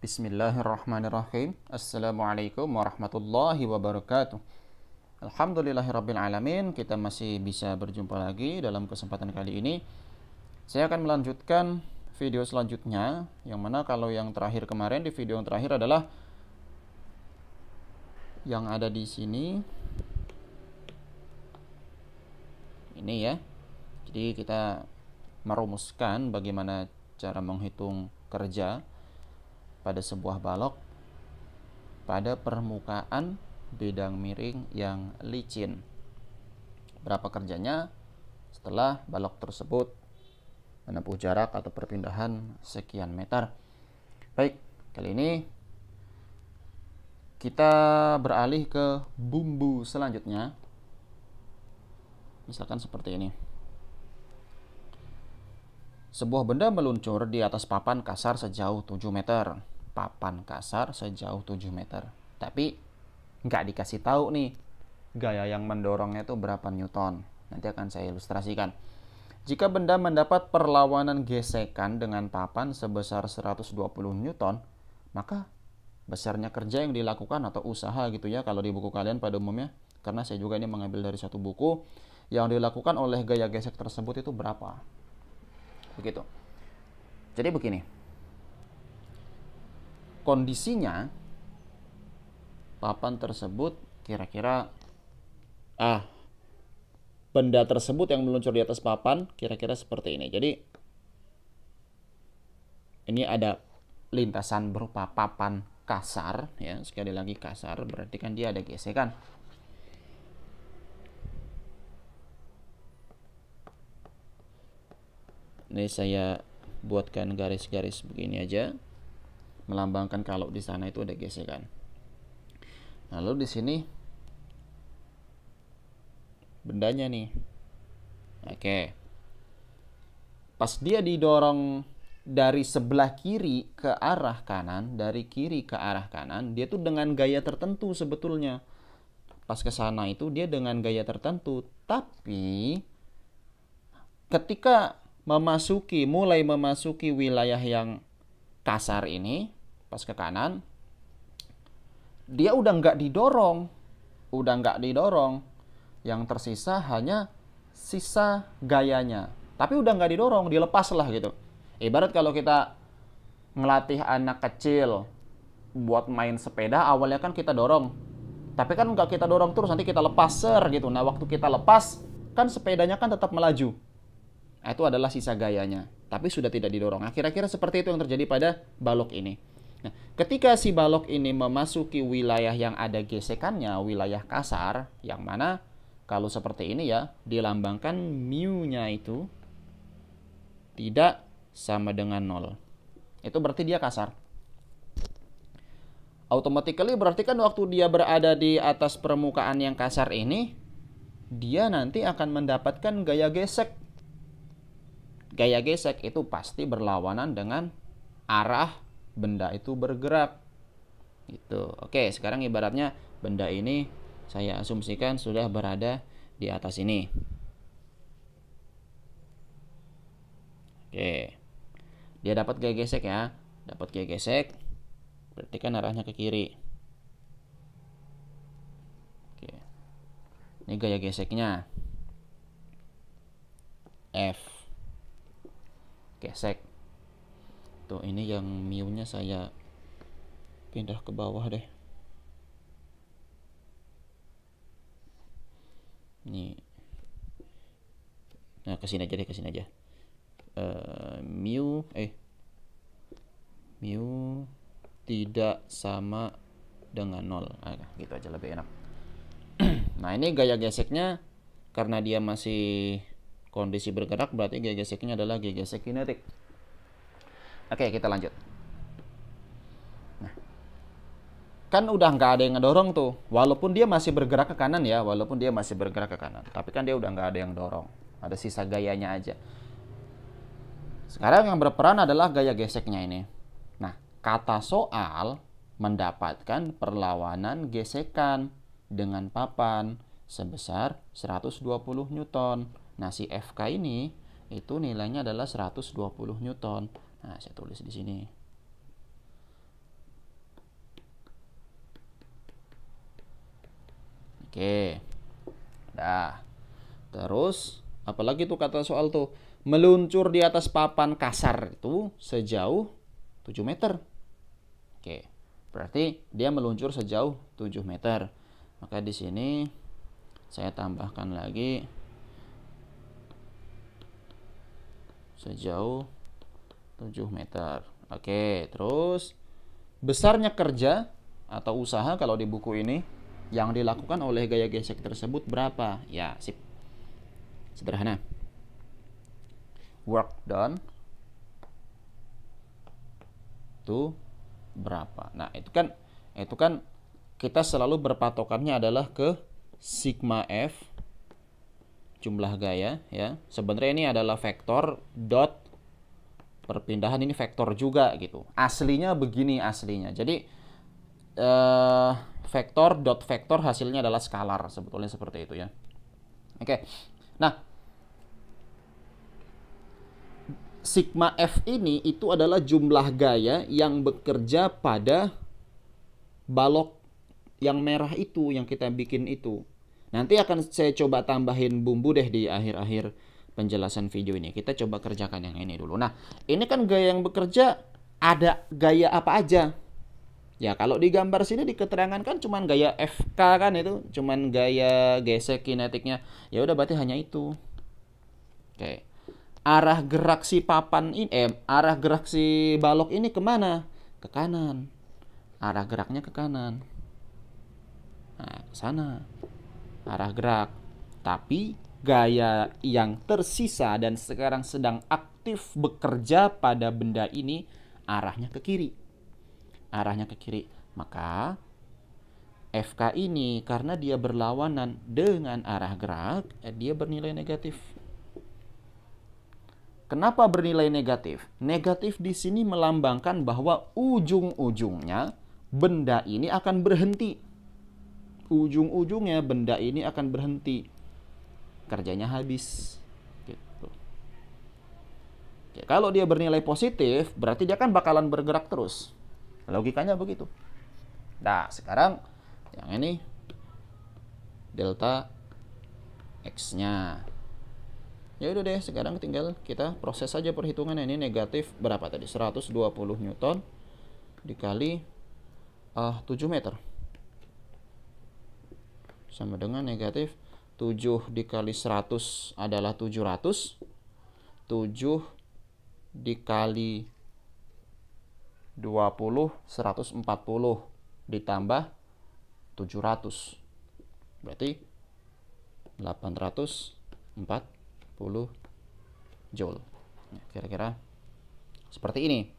Bismillahirrahmanirrahim. Assalamualaikum warahmatullahi wabarakatuh. Alhamdulillahirrabbilalamin. Kita masih bisa berjumpa lagi dalam kesempatan kali ini. Saya akan melanjutkan video selanjutnya, yang mana kalau yang terakhir kemarin, di video yang terakhir adalah yang ada di sini. Ini ya. Jadi kita merumuskan bagaimana cara menghitung kerja pada sebuah balok pada permukaan bidang miring yang licin. Berapa kerjanya setelah balok tersebut menempuh jarak atau perpindahan sekian meter. Baik, kali ini kita beralih ke bumbu selanjutnya. Misalkan seperti ini. Sebuah benda meluncur di atas papan kasar sejauh 7 meter. Papan kasar sejauh 7 meter. Tapi nggak dikasih tahu nih gaya yang mendorongnya itu berapa newton. Nanti akan saya ilustrasikan. Jika benda mendapat perlawanan gesekan dengan papan sebesar 120 newton, maka besarnya kerja yang dilakukan atau usaha gitu ya kalau di buku kalian pada umumnya. Karena saya juga ini mengambil dari satu buku, yang dilakukan oleh gaya gesek tersebut itu berapa. Begitu. Jadi begini. Kondisinya papan tersebut kira-kira benda tersebut yang meluncur di atas papan kira-kira seperti ini. Jadi ini ada lintasan berupa papan kasar ya, sekali lagi kasar, berarti kan dia ada gesekan. Ini saya buatkan garis-garis begini aja, melambangkan kalau di sana itu ada gesekan. Lalu di sini bendanya nih. Oke. Pas dia didorong dari sebelah kiri ke arah kanan, dari kiri ke arah kanan, dia tuh dengan gaya tertentu sebetulnya. Pas ke sana itu dia dengan gaya tertentu, tapi ketika mulai memasuki wilayah yang kasar ini, pas ke kanan, dia udah nggak didorong, yang tersisa hanya sisa gayanya, tapi udah nggak didorong, dilepas lah gitu. Ibarat kalau kita ngelatih anak kecil buat main sepeda, awalnya kan kita dorong, tapi kan nggak kita dorong terus, nanti kita lepas gitu. Nah waktu kita lepas kan sepedanya kan tetap melaju. Nah, itu adalah sisa gayanya, tapi sudah tidak didorong. Nah, kira-kira seperti itu yang terjadi pada balok ini. Nah, ketika si balok ini memasuki wilayah yang ada gesekannya, wilayah kasar, yang mana kalau seperti ini ya, dilambangkan mu-nya itu tidak sama dengan 0. Itu berarti dia kasar. Automatically berarti kan waktu dia berada di atas permukaan yang kasar ini, dia nanti akan mendapatkan gaya gesek. Gaya gesek itu pasti berlawanan dengan arah benda itu bergerak. Gitu. Oke, sekarang ibaratnya benda ini saya asumsikan sudah berada di atas ini. Oke. Dia dapat gaya gesek ya. Dapat gaya gesek. Berarti kan arahnya ke kiri. Oke. Ini gaya geseknya. F. Gesek. Tuh, ini yang mu-nya saya pindah ke bawah deh. Nih. Nah, kesini aja deh, kesini aja. Mu tidak sama dengan 0. Gitu aja lebih enak. Nah, ini gaya geseknya karena dia masih kondisi bergerak, berarti gaya geseknya adalah gaya gesek kinetik. Oke, kita lanjut. Nah, kan udah nggak ada yang ngedorong tuh, walaupun dia masih bergerak ke kanan ya, tapi kan dia udah nggak ada yang dorong, ada sisa gayanya aja. Sekarang yang berperan adalah gaya geseknya ini. Nah, kata soal mendapatkan perlawanan gesekan dengan papan sebesar 120 newton. Nah, si FK ini itu nilainya adalah 120 newton. Nah, saya tulis di sini. Oke. Dah. Terus apalagi tuh kata soal tuh, meluncur di atas papan kasar itu sejauh 7 meter. Oke. Berarti dia meluncur sejauh 7 meter. Maka di sini saya tambahkan lagi sejauh 7 meter. Oke, terus besarnya kerja atau usaha kalau di buku ini yang dilakukan oleh gaya gesek tersebut berapa? Ya, sip. Sederhana. Work done itu berapa? Nah, itu kan kita selalu berpatokannya adalah ke sigma F jumlah gaya ya. Sebenarnya ini adalah vektor dot perpindahan, ini vektor juga gitu. Aslinya begini aslinya. Jadi vektor dot vektor hasilnya adalah skalar, sebetulnya seperti itu ya. Oke. Nah, sigma F ini itu adalah jumlah gaya yang bekerja pada balok yang merah itu yang kita bikin itu. Nanti akan saya coba tambahin bumbu deh di akhir-akhir penjelasan video ini. Kita coba kerjakan yang ini dulu. Nah, ini kan gaya yang bekerja, ada gaya apa aja? Ya, kalau di gambar sini di keterangan kan cuman gaya FK kan, itu cuman gaya gesek kinetiknya. Ya udah, berarti hanya itu. Oke. Arah gerak si papan ini, arah gerak si balok ini kemana? Ke kanan. Arah geraknya ke kanan. Nah, ke sana arah gerak. Tapi gaya yang tersisa dan sekarang sedang aktif bekerja pada benda ini arahnya ke kiri. Arahnya ke kiri. Maka FK ini karena dia berlawanan dengan arah gerak, dia bernilai negatif. Kenapa bernilai negatif? Negatif di sini melambangkan bahwa ujung-ujungnya benda ini akan berhenti. Ujung-ujungnya benda ini akan berhenti, kerjanya habis gitu. Ya, kalau dia bernilai positif berarti dia kan bakalan bergerak terus, logikanya begitu. Nah, sekarang yang ini delta X nya. Ya udah deh, sekarang tinggal kita proses saja perhitungannya. Ini negatif berapa tadi? 120 Newton dikali 7 meter sama dengan negatif 7 dikali 100 adalah 700. 7 dikali 20 140 ditambah 700 berarti 840 joule. Kira-kira seperti ini.